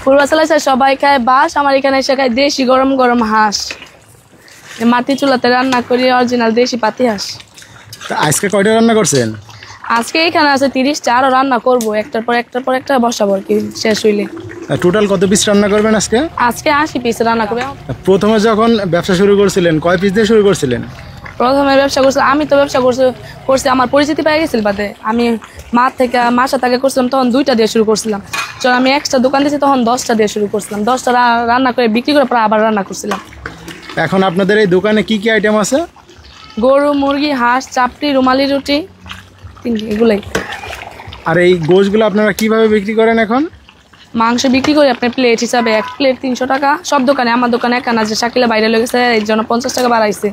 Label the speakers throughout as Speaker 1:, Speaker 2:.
Speaker 1: পূর্বাচলে সবাই খায় বাঁশ, আমার এখানে এসে খায় দেশি গরম গরম হাঁস। মাটি চুলাতে রান্না করি অরিজিনাল দেশি পাতি হাঁস।
Speaker 2: আজকে কয়টা রান্না করছেন?
Speaker 1: আজকে এখানে আছে 30টা, আরো রান্না করবো একটার পর একটা বসাবো আর কি শেষ হইলে।
Speaker 2: টোটাল কত পিস রান্না করবেন আজকে?
Speaker 1: আজকে 80 পিস রান্না করবে।
Speaker 2: প্রথমে যখন ব্যবসা শুরু করছিলেন কয় পিস দিয়ে শুরু করছিলেন?
Speaker 1: প্রথমে ব্যবসা করছিলাম আমি তো ব্যবসা করছি আমার পরিচিতি পেয়ে গেছিল বাদে। আমি মাসা থেকে করছিলাম তখন 2টা দিয়ে শুরু করছিলাম। যখন আমি এক্সট্রা দোকান দিয়েছি তখন 10টা দিয়ে শুরু করছিলাম। 10টা রান্না করে বিক্রি করে পরে আবার রান্না করছিলাম।
Speaker 2: এখন আপনাদের এই দোকানে কি কি আইটেম আছে?
Speaker 1: গরু, মুরগি, হাঁস, চাপড়ি, রুমালি রুটি, এগুলাই।
Speaker 2: আর এই গোশগুলো আপনারা কিভাবে বিক্রি করেন এখন?
Speaker 1: মাংস বিক্রি করি আপনার প্লেট হিসাবে, 1 প্লেট 300 টাকা সব দোকানে। আমার দোকানে একানা যে শাকিলা বাইরে লেগেছে এই জন্য 50 টাকা বাড়াইছে।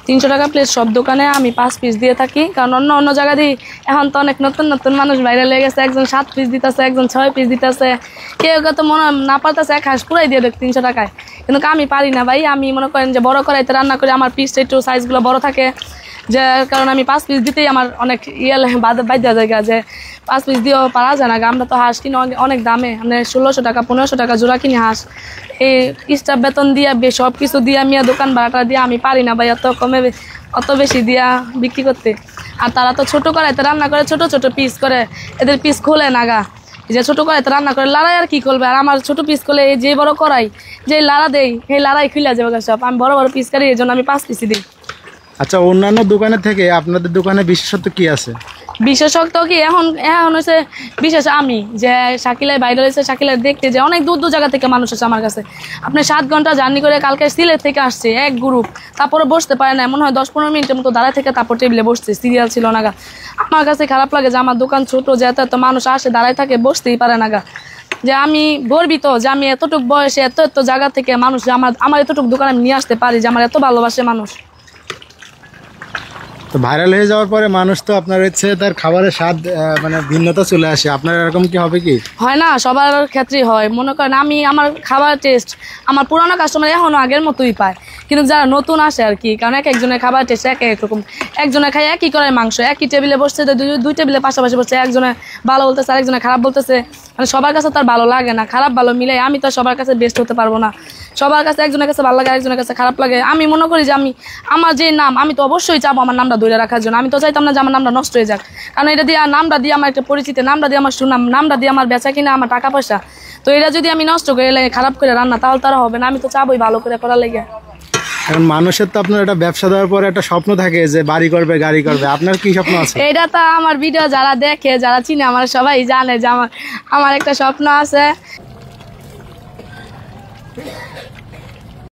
Speaker 1: 300 টাকা প্লেট সব দোকানে। আমি 5 পিস দিয়ে থাকি, কারণ অন্য জায়গা দিই। এখন তো অনেক নতুন নতুন মানুষ বাইরে লেগে গেছে, একজন 7 পিস দিতেছে, একজন 6 পিস দিতেছে। কেউ তো মনে না পারতেছে 1 হাঁস পুরাই দিয়ে দেখ 300 টাকায়, কিন্তু আমি পারি না ভাই। আমি মনে করেন যে বড় করাইতে রান্না করি, আমার পিসটা একটু সাইজগুলো বড় থাকে, যার কারণে আমি 5 পিস দিতেই আমার অনেক বাধ্য জায়গা যে 5 পিস দিয়েও পারা যায় না। আমরা তো হাঁস কিনে অনেক দামে, মানে 1600 টাকা 1500 টাকা জোড়া কিনি হাঁস। এই স্টাফ বেতন দিয়ে সব কিছু দিয়ে আমি দোকান ভাড়াটা দিয়ে আমি পারি না ভাই অত বেশি দিয়া বিক্রি করতে। আর তারা তো ছোট করাইতে রান্না করে, ছোট ছোট পিস করে, এদের পিস খোলে নাগা। যে ছোট করাইতে রান্না করে লাড়াই আর কি করবে। আর আমার ছোট পিস করলে যে বড় করাই যে লাড়া দেই সেই লাড়াই খুলে যাবে সব। আমি বড় বড় পিস করি, এই জন্য আমি 5 পিসই দিই।
Speaker 2: আচ্ছা, অন্যান্য দোকানের থেকে আপনাদের দোকানে বিশেষত্ব কি আছে?
Speaker 1: বিশেষত্ব কি এখন হচ্ছে বিশেষ আমি যে শাকিলায় বাইরে রয়েছে, শাকিলায় দেখতে যে অনেক দূর দূর জায়গা থেকে মানুষ আছে আমার কাছে। আপনি 7 ঘন্টা জার্নি করে কালকে সিলেট থেকে আসছে এক গ্রুপ, তারপরে বসতে পারে না, মনে হয় 10-15 মিনিটের মতো দাঁড়ায় থেকে তারপর টেবিলে বসছে, সিরিয়াল ছিল না গা। আমার কাছে খারাপ লাগে যে আমার দোকান ছোট, যে এত মানুষ আসে দাঁড়ায় থাকে, বসতেই পারে না গা। যে আমি গর্বিত যে আমি এতটুকু বয়সে এত জায়গা থেকে মানুষ আমার এতটুকু দোকানে আমি নিয়ে আসতে পারি, যে আমার এত ভালোবাসে মানুষ।
Speaker 2: তো ভাইরাল হয়ে যাওয়ার পরে মানুষ তো আপনার হচ্ছে তার খাবারের স্বাদ মানে ভিন্নতা চলে আসে, আপনার এরকম কি হবে কি?
Speaker 1: হয় না, সবার ক্ষেত্রেই হয়। মনে করেন আমার খাবার টেস্ট আমার পুরানো কাস্টমার এখনও আগের মতোই পায়, কিন্তু যারা নতুন আসে আর কি, কারণ একজনের খাবার টেস্ট এক রকম। একজনে খায় একই করে মাংস, একই টেবিলে বসছে, দুই টেবিলে পাশাপাশি বসছে, একজনে ভালো বলতেছে আরেকজনে খারাপ বলতেছে। মানে সবার কাছে তার ভালো লাগে না, খারাপ ভালো মিলে। আমি তো সবার কাছে বেস্ট হতে পারবো না। সবার কাছে একজনের কাছে ভালো লাগে, আরেকজনের কাছে খারাপ লাগে। আমি মনে করি যে আমার যে নাম, আমি তো অবশ্যই চাবো আমার নামটা ধরে রাখার জন্য। আমি তো চাইতাম না যে আমার নামটা নষ্ট হয়ে যাক, কারণ এটা দিয়ে নামটা দিয়ে আমার একটা পরিচিতি, নামটা দিয়ে আমার সুনাম, নামটা দিয়ে আমার বেচা কিনা, আমার টাকা পয়সা। তো এটা যদি আমি নষ্ট করে খারাপ করে রান্না, তাহলে তারা হবে না। আমি তো চাবোই ভালো করে করার লেগে।
Speaker 2: এখন মানুষের তো আপনার একটা ব্যবসা দেওয়ার পরে একটা স্বপ্ন থাকে যে বাড়ি করবে, গাড়ি করবে। আপনার কি স্বপ্ন আছে?
Speaker 1: এটা তো আমার ভিডিও যারা দেখে, যারা চিনে আমার, সবাই জানে যে আমার একটা স্বপ্ন আছে।